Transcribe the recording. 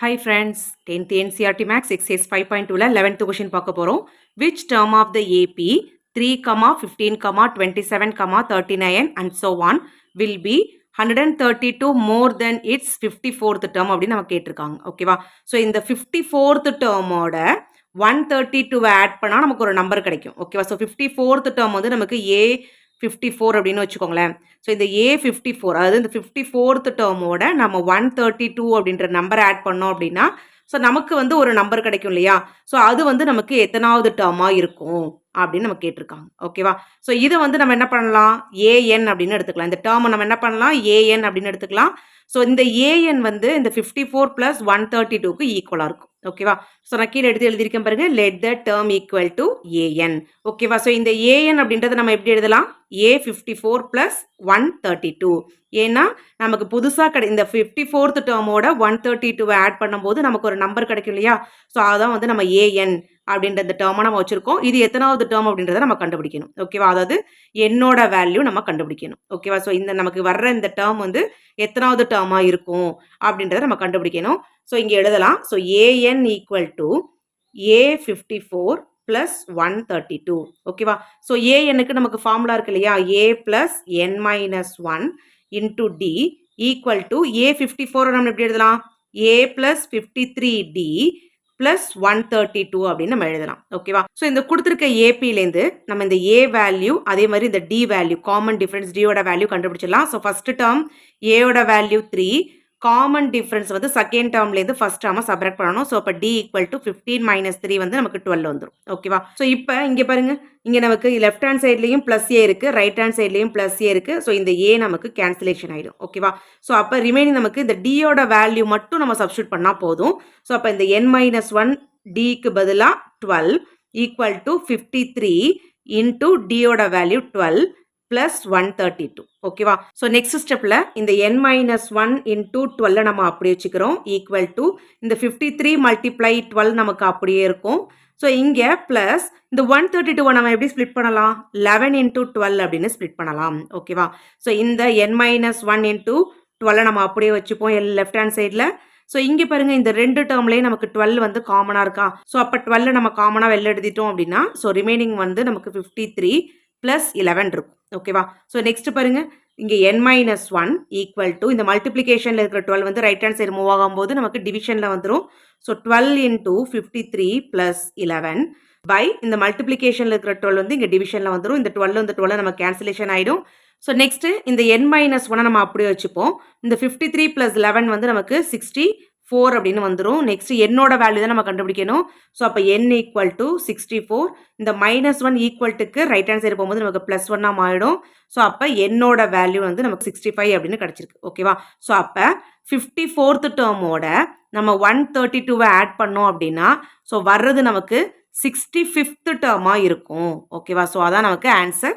Hi friends, 10th NCERT Max exercise 5.2ல 11th question பார்க்க போறோம். Which term of the AP 3, 15, 27, 39 and so on will be 132 more than its 54th term அப்படின்னு நம்ம கேட்டிருக்காங்க. ஓகேவா? So இந்த 54th termோட 132 add பண்ணால் நமக்கு ஒரு நம்பர் கிடைக்கும். ஓகேவா? ஸோ 54th term வந்து நமக்கு A54 அப்படின்னு வச்சுக்கோங்களேன். ஸோ இந்த A54 அதாவது இந்த 54th டேர்மோட நம்ம 132 அப்படின்ற நம்பர் ஆட் பண்ணோம் அப்படின்னா ஸோ நமக்கு வந்து ஒரு நம்பர் கிடைக்கும் இல்லையா? ஸோ அது வந்து நமக்கு எத்தனாவது டேர்மாக இருக்கும் அப்படின்னு நம்ம கேட்டிருக்காங்க. ஓகேவா? ஸோ இதை வந்து நம்ம என்ன பண்ணலாம்? ஏஎன் அப்படின்னு எடுத்துக்கலாம். இந்த டேர்மை நம்ம என்ன பண்ணலாம்? ஏஎன் அப்படின்னு எடுத்துக்கலாம். ஸோ இந்த ஏஎன் வந்து இந்த 54 + 132க்கு ஈக்குவலாக இருக்கும். ஓகேவா? ஸோ நான் கீழே எடுத்து எழுதியிருக்கேன் பாருங்க. Let the term equal to AN. ஓகேவா? ஸோ இந்த ஏஎன் அப்படின்றத நம்ம எப்படி எழுதலாம்? A54 + 132. ஏன்னா நமக்கு புதுசாக இந்த 54th டேர்மோட 132 ஆட் பண்ணும்போது நமக்கு ஒரு நம்பர் கிடைக்கும் இல்லையா? ஸோ அதான் வந்து நம்ம ஏஎன் அப்படின்ற இந்த டேர்மை நம்ம வச்சிருக்கோம். இது எத்தனாவது டேர்ம் அப்படின்றத நம்ம கண்டுபிடிக்கணும். ஓகேவா? அதாவது என்னோட வேல்யூ நம்ம கண்டுபிடிக்கணும். ஓகேவா? ஸோ இந்த நமக்கு வர்ற இந்த டேர்ம் வந்து எத்தனாவது டேர்மாக இருக்கும் அப்படின்றத நம்ம கண்டுபிடிக்கணும். ஸோ இங்கே எழுதலாம். So AN equal to A54 + 132. ஓகேவா? ஸோ ஏஎன்னுக்கு நமக்கு ஃபார்முலா இருக்கு இல்லையா? A + n - 1 into D equal to A54 நம்ம எப்படி எழுதலாம்? A + 53D + 132 அப்படின்னு நம்ம எழுதலாம். ஓகேவா? ஸோ இந்த கொடுத்துருக்க ஏபிலேருந்து நம்ம இந்த ஏ வேல்யூ அதே மாதிரி இந்த டி வேல்யூ காமன் டிஃபரன்ஸ் டியோட வேல்யூ கண்டுபிடிச்சிடலாம். ஸோ ஃபர்ஸ்ட் டேர்ம் ஏயோட வேல்யூ 3, காமன் டிஃபரன்ஸ் வந்து செகண்ட் டேர்ம்லேருந்து ஃபர்ஸ்ட் டேர்மை சப்ராக்ட் பண்ணணும். ஸோ அப்போ டி ஈக்குவல் டு 15 - 3 வந்து நமக்கு 12 வந்துடும். ஓகேவா? ஸோ இப்போ இங்கே பாருங்க, இங்கே நமக்கு லெஃப்ட் ஹேண்ட் சைட்லேயும் ப்ளஸ் ஏ இருக்குது, ரைட் ஹேண்ட் சைட்லேயும் ப்ளஸ் ஏ இருக்குது. ஸோ இந்த ஏ நமக்கு கேன்சலேஷன் ஆகிடும். ஓகேவா? ஸோ அப்போ ரிமைனிங் நமக்கு இந்த டியோட வேல்யூ மட்டும் நம்ம சப்ஸ்டியூட் பண்ணால் போதும். ஸோ அப்போ இந்த n - 1 டிக்கு பதிலாக 12 ஈக்குவல் டு 53 இன்டூ டியோட வேல்யூ 12 + 132. ஓகேவா? ஸோ நெக்ஸ்ட் ஸ்டெப்பில் இந்த n - 1 இன்டூ 12 நம்ம அப்படியே வச்சுக்கிறோம் ஈக்குவல் டு இந்த 53 × 12 நமக்கு அப்படியே இருக்கும். ஸோ இங்கே ப்ளஸ் இந்த 132 நம்ம எப்படி ஸ்ப்ளிட் பண்ணலாம்? 11 × 12 அப்படின்னு ஸ்ப்ளிட் பண்ணலாம். ஓகேவா? ஸோ இந்த n - 1 இன்டூ 12 நம்ம அப்படியே வச்சுப்போம் லெஃப்ட் ஹேண்ட் சைடில். ஸோ இங்கே பாருங்க, இந்த ரெண்டு டேர்ம்லேயே நமக்கு 12 வந்து காமனாக இருக்கா? ஸோ அப்போ 12 நம்ம காமனாக வெளில எழுதிட்டோம் அப்படின்னா ஸோ ரிமைனிங் வந்து நமக்கு 53 + 11 இருக்கும். ஓகேவா? ஸோ நெக்ஸ்ட் பாருங்க, இங்கே n - 1 ஈக்குவல் டு இந்த மல்டிப்ளிகேஷனில் இருக்கிற 12 வந்து ரைட் ஹேண்ட் சைடு மூவ் ஆகும்போது நமக்கு டிவிஷனில் வந்துடும். ஸோ 12 × 53 + 11 பை இந்த மல்டிப்ளிகேஷனில் இருக்கிற 12 வந்து இங்கே டிவிஷனில் வந்துடும். இந்த 12 இந்த 12 நம்ம கேன்சலேஷன் ஆகிடும். ஸோ நெக்ஸ்ட்டு இந்த n - 1 நம்ம அப்படியே வச்சுப்போம். இந்த 53 + 11 வந்து நமக்கு 64 அப்படின்னு வந்துடும். நெக்ஸ்ட் என்னோட வேல்யூ தான் நம்ம கண்டுபிடிக்கணும். ஸோ அப்போ n ஈக்குவல் டு 64. இந்த -1 ஈக்குவல்ட்டுக்கு ரைட் ஹேண்ட் சைடு போகும்போது நமக்கு +1 மாறிடும். ஸோ அப்போ என்னோட வேல்யூ வந்து நமக்கு 65 அப்படின்னு கிடச்சிருக்கு. ஓகேவா? ஸோ அப்போ 54th டேர்மோட நம்ம 132 ஆட் பண்ணோம் அப்படின்னா ஸோ வர்றது நமக்கு 65th டேர்மாக இருக்கும். ஓகேவா? ஸோ அதான் நமக்கு ஆன்சர்.